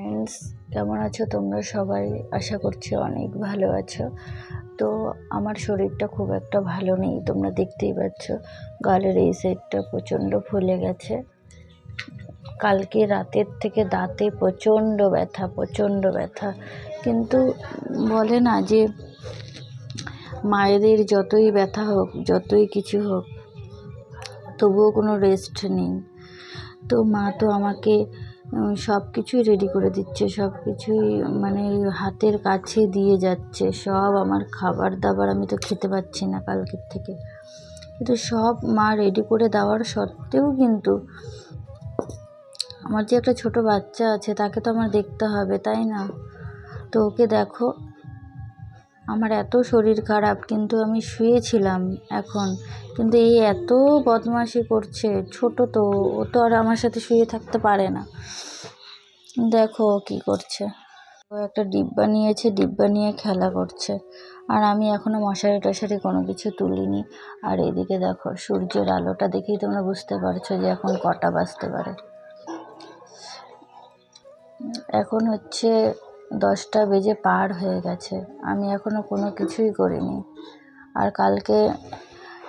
Friends, কেমন আছো তোমরা সবাই? আশা করছি অনেক ভালো আছো। তো আমার শরীরটা খুব একটা ভালো নেই, তোমরা দেখতেই পাচ্ছ। গালের এই সাইডটা প্রচণ্ড ফুলে গেছে। কালকে রাতের থেকে দাঁতে প্রচণ্ড ব্যথা। কিন্তু বলে না যে মায়েদের যতই ব্যথা হোক, যতই কিছু হোক, তবুও কোনো রেস্ট নেই। তো মা তো আমাকে সব কিছুই রেডি করে দিচ্ছে, সব কিছুই মানে হাতের কাছে দিয়ে যাচ্ছে। সব আমার খাবার দাবার আমি তো খেতে পাচ্ছি না কালকের থেকে, কিন্তু সব মা রেডি করে দেওয়ার সত্ত্বেও কিন্তু আমার যে একটা ছোট বাচ্চা আছে, তাকে তো আমার দেখতে হবে, তাই না? তো ওকে দেখো, আমার এত শরীর খারাপ, কিন্তু আমি শুয়েছিলাম এখন, কিন্তু এই এত বদমাশি করছে। ছোট তো, ও তো আর আমার সাথে শুয়ে থাকতে পারে না। দেখো কি করছে, ও একটা ডিব্বা নিয়েছে, ডিব্বা নিয়ে খেলা করছে। আর আমি এখনো মশারি টশারি কোনো কিছু তুলিনি। আর এদিকে দেখো, সূর্যের আলোটা দেখেই তোমরা বুঝতে পারছো যে এখন কটা বাজতে পারে। এখন হচ্ছে 10টা বেজে পার হয়ে গেছে, আমি এখনো কোনো কিছুই করিনি। আর কালকে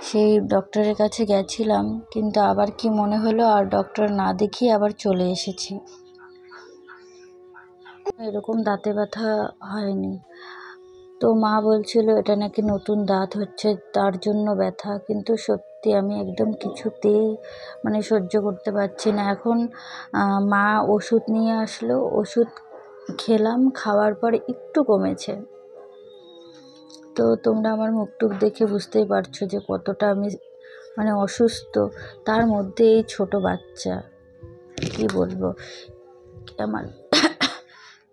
সেই ডক্টরের কাছে গেছিলাম, কিন্তু আবার কি মনে হলো, আর ডক্টর না দেখিয়ে আবার চলে এসেছি। এরকম দাঁতে ব্যথা হয়নি। তো মা বলছিল এটা নাকি নতুন দাঁত হচ্ছে, তার জন্য ব্যথা। কিন্তু সত্যি আমি একদম কিছুতেই মানে সহ্য করতে পারছি না। এখন মা ওষুধ নিয়ে আসলো, ওষুধ খেলাম, খাওয়ার পর একটু কমেছে। তো তোমরা আমার মুখটুক দেখে বুঝতেই পারছো যে কতটা আমি মানে অসুস্থ। তার মধ্যে এই ছোট বাচ্চা, কি বলবো,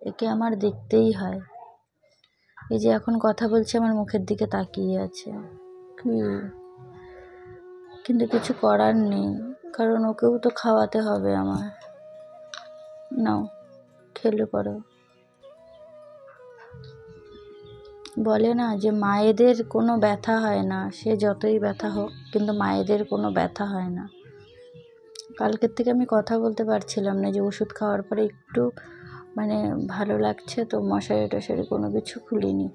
একে আমার দেখতেই হয়। এই যে এখন কথা বলছে, আমার মুখের দিকে তাকিয়ে আছে। কিন্তু কিছু করার নেই, কারণ ওকেও তো খাওয়াতে হবে আমার। নাও, খেলে করো। বলে না যে মায়েদের কোনো ব্যথা হয় না, সে যতই ব্যথা হোক, কিন্তু মায়েদের কোনো ব্যথা হয় না। কালকের থেকে আমি কথা বলতে পারছিলাম না, যে ওষুধ খাওয়ার পরে একটু মানে ভালো লাগছে, তো মশারি টশারি কোনো কিছু খুলিনি,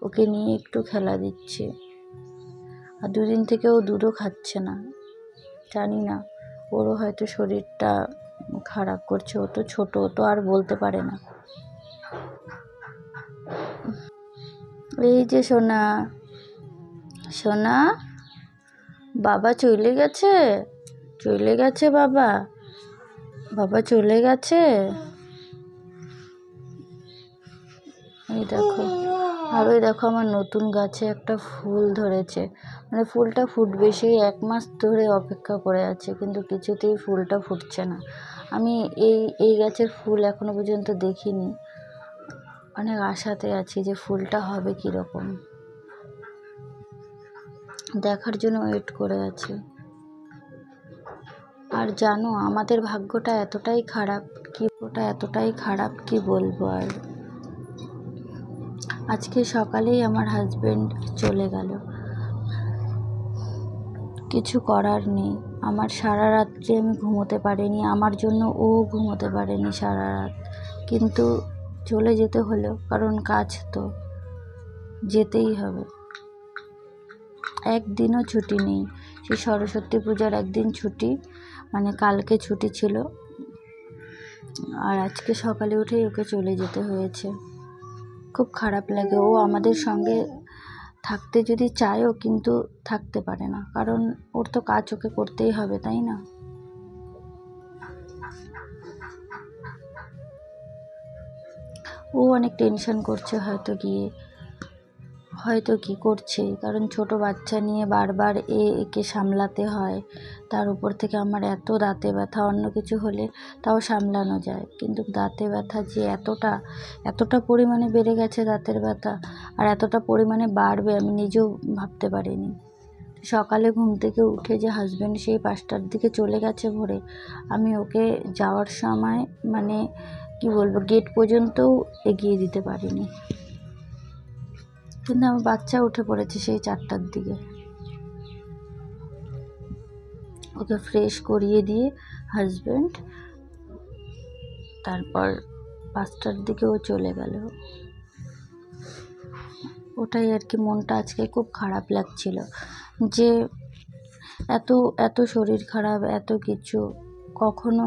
ওকে নিয়ে একটু খেলা দিচ্ছি। আর দুদিন থেকে ও দুধও খাচ্ছে না, জানি না, ওরও হয়তো শরীরটা খারাপ করছে। ও তো ছোট, ও তো আর বলতে পারে না। এই যে সোনা, সোনা, বাবা চলে গেছে, বাবা চলে গেছে। এই দেখো, আর ওই দেখো আমার নতুন গাছে একটা ফুল ধরেছে, মানে ফুলটা ফুটবে, সেই 1 মাস ধরে অপেক্ষা করে আছে, কিন্তু কিছুতেই ফুলটা ফুটছে না। আমি এই গাছের ফুল এখনো পর্যন্ত দেখিনি, অনেক আশাতে আছি যে ফুলটা হবে কীরকম, দেখার জন্য ওয়েট করে আছি। আর জানো, আমাদের ভাগ্যটা এতটাই খারাপ, কি বলবো আর। আজকে সকালেই আমার হাজবেন্ড চলে গেল, কিছু করার নেই। আমার সারা রাত্রে আমি ঘুমোতে পারিনি, আমার জন্য ও ঘুমোতে পারেনি সারা রাত, কিন্তু চলে যেতে হলো, কারণ কাজ তো যেতেই হবে। একদিনও ছুটি নেই, সেই সরস্বতী পূজার একদিন ছুটি, মানে কালকে ছুটি ছিল, আর আজকে সকালে উঠেই ওকে চলে যেতে হয়েছে। খুব খারাপ লাগে। ও আমাদের সঙ্গে থাকতে যদি চায়ও, কিন্তু থাকতে পারে না, কারণ ওর তো কাজ ওকে করতেই হবে, তাই না? ও অনেক টেনশন করছে, হয়তো কি করছে, কারণ ছোট বাচ্চা নিয়ে বারবার একে সামলাতে হয়। তার উপর থেকে আমার এত দাঁতে ব্যথা, অন্য কিছু হলে তাও সামলানো যায়, কিন্তু দাঁতে ব্যথা যে এতটা পরিমাণে বেড়ে গেছে দাঁতের ব্যথা, আর এতটা পরিমাণে বাড়বে আমি নিজেও ভাবতে পারিনি। সকালে ঘুম থেকে উঠে যে হাজব্যান্ড সেই 5টার দিকে চলে গেছে ভোরে, আমি ওকে যাওয়ার সময় মানে কি বলবো, গেট পর্যন্তও এগিয়ে দিতে পারিনি, কিন্তু আমার বাচ্চা উঠে পড়েছে সেই 4টার দিকে। ওকে ফ্রেশ করিয়ে দিয়ে হাজব্যান্ড তারপর 5টার দিকেও চলে গেল। ওটাই আর কি, মনটা আজকে খুব খারাপ লাগছিল যে এত এত শরীর খারাপ, এত কিছু, কখনো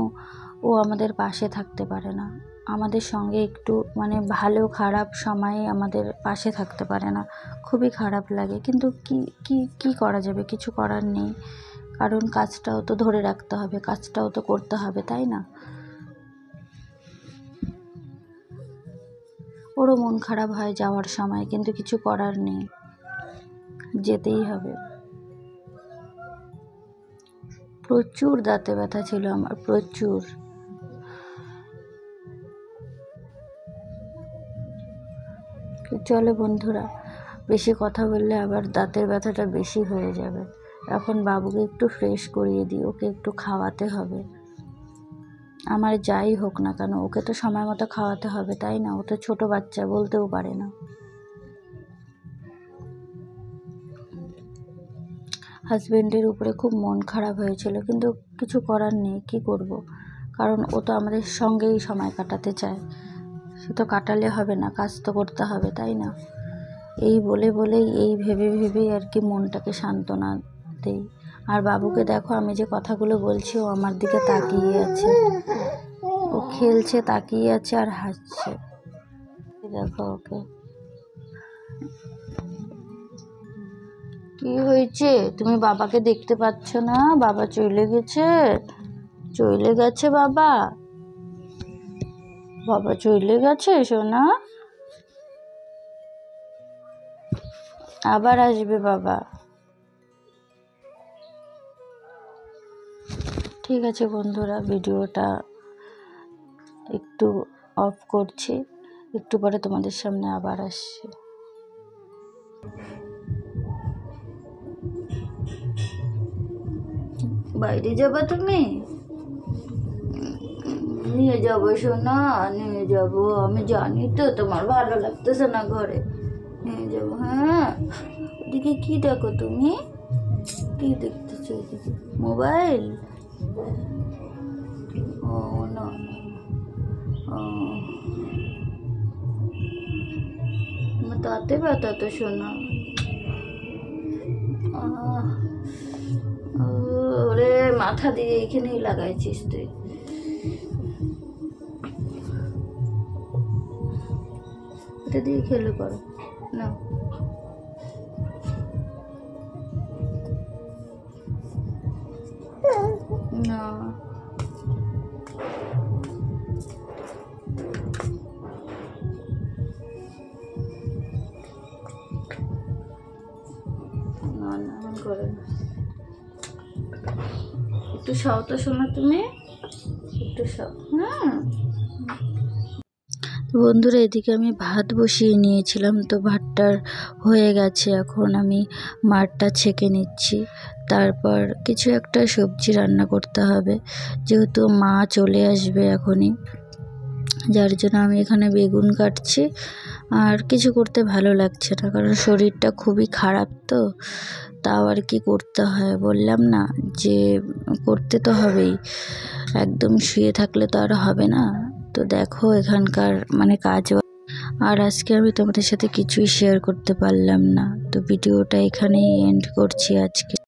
ও আমাদের পাশে থাকতে পারে না, আমাদের সঙ্গে একটু মানে ভালো খারাপ সময়ে আমাদের পাশে থাকতে পারে না। খুবই খারাপ লাগে, কিন্তু কি কি কি করা যাবে, কিছু করার নেই, কারণ কাজটাও তো ধরে রাখতে হবে, কাজটাও তো করতে হবে, তাই না? ওরও মন খারাপ হয় যাওয়ার সময়, কিন্তু কিছু করার নেই, যেতেই হবে। প্রচুর দাঁতে ব্যথা ছিল আমার, প্রচুর। চলো বন্ধুরা, বেশি কথা বললে আবার দাঁতের ব্যথাটা বেশি হয়ে যাবে। এখন বাবুকে একটু ফ্রেশ করিয়ে দিই, ওকে একটু খাওয়াতে হবে। আমার যাই হোক না কেন, ওকে তো সময় মতো খাওয়াতে হবে, তাই না? ও তো ছোটো বাচ্চা, বলতেও পারে না। হাজব্যান্ডের উপরে খুব মন খারাপ হয়েছিল, কিন্তু কিছু করার নেই, কি করব? কারণ ও তো আমাদের সঙ্গেই সময় কাটাতে চায়, সে তো কাটালে হবে না, কাজ তো করতে হবে, তাই না? এই বলেই এই ভেবেই আর কি মনটাকে সান্ত্বনা দেই। আর বাবুকে দেখো, আমি যে কথাগুলো বলছি ও আমার দিকে তাকিয়ে আছে, ও খেলছে, তাকিয়ে আছে আর হাসছে। দেখো ওকে, কি হয়েছে? তুমি বাবাকে দেখতে পাচ্ছ না? বাবা চলে গেছে, চলে গেছে বাবা, বাবা চলে গেছে সোনা, আবার আসবে বাবা। ঠিক আছে বন্ধুরা, ভিডিওটা একটু অফ করছি, একটু পরে তোমাদের সামনে আবার আসছি। বাইরে যাবা তুমি? নিয়ে যাবো সোনা, নিয়ে যাবো, আমি জানি তো তোমার ভালো লাগতেছে না ঘরে, নিয়ে যাবো। হ্যাঁ, ওদিকে কি দেখো তুমি? কি দেখতেছো এদিকে? মোবাইল? ও না, দাঁতে ব্যথা তো সোনা। ওরে মাথা দিয়ে এখানেই লাগাইছিস তুই। এটা দিয়ে খেলে করো না, না না না করে না, একটু খাও তো শোনা, তুমি একটু খাও। হ্যাঁ বন্ধুরা, এদিকে আমি ভাত বসিয়ে নিয়েছিলাম, তো ভাতটার হয়ে গেছে, এখন আমি মাঠটা ছেঁকে নিচ্ছি, তারপর কিছু একটা সবজি রান্না করতে হবে, যেহেতু মা চলে আসবে এখনই, যার জন্য আমি এখানে বেগুন কাটছি। আর কিছু করতে ভালো লাগছে না, কারণ শরীরটা খুবই খারাপ, তো তাও আর কি করতে হয়, বললাম না যে করতে তো হবেই, একদম শুয়ে থাকলে তো আর হবে না। তো দেখো এখানকার মানে কাজ, আর আজকে আমি তোমাদের সাথে কিছুই শেয়ার করতে পারলাম না, তো ভিডিওটা এখানেই এন্ড করছি আজকে।